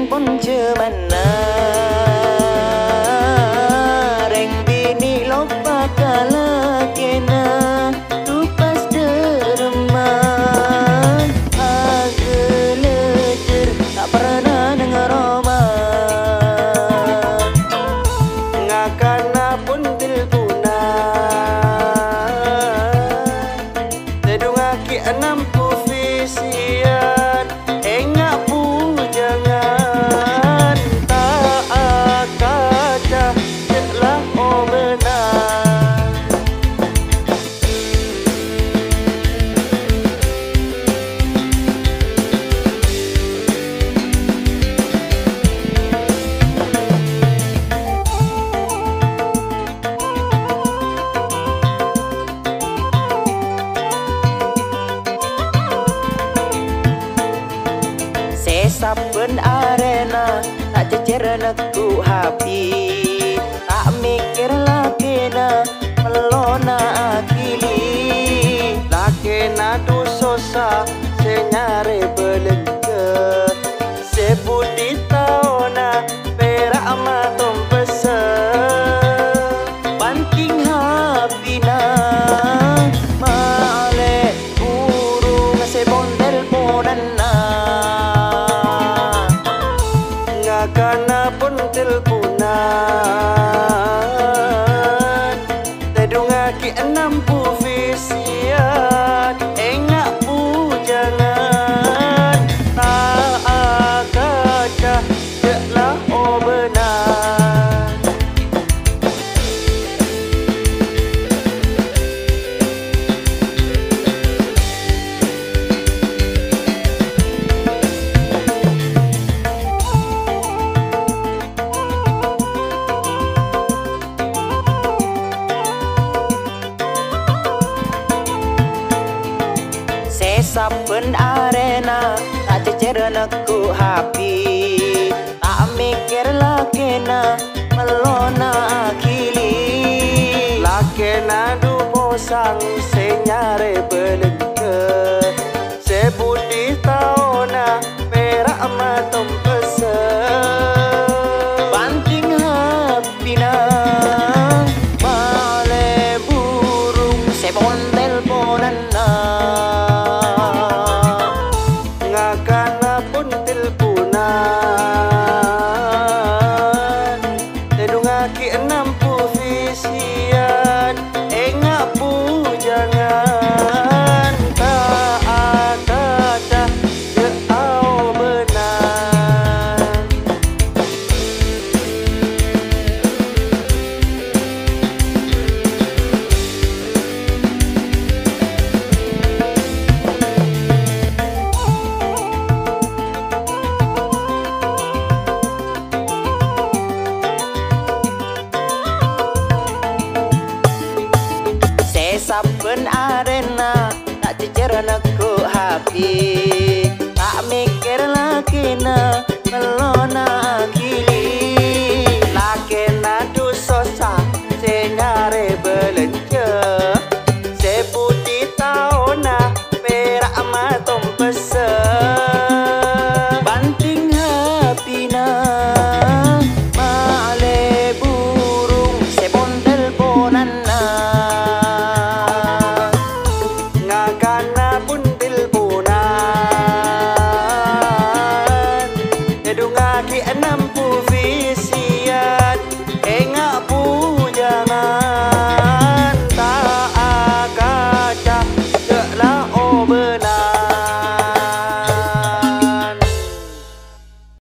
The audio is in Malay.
pun cemana reng bini lupa kala kena tupas derman agelecer tak pernah dengar roman ngakana pun tilpunan tedungaki 6 visian enggak jangan tak akadah telah benar saben arena tak cecer neku hapi tak mikir lakena melona akili lakena dusosa senyare belengke sebudi taona perak matom pese banting hapina male burung sebondel ponana karena pun tilpunan tedungaki 60 visian enggak jangan tak akadah jelah benar saben arena tak cecer neku hapi tak mikir lakena melona akili lakena du bosang senyare belengke sebudi taona perak matom pese banting hapina male burung sebondel ponana karena pun tilpunan tedungaki 60 visian enggak jangan tak akadah jeau benar saben arena tak cecer neku hapi tak mikir lakena melona akili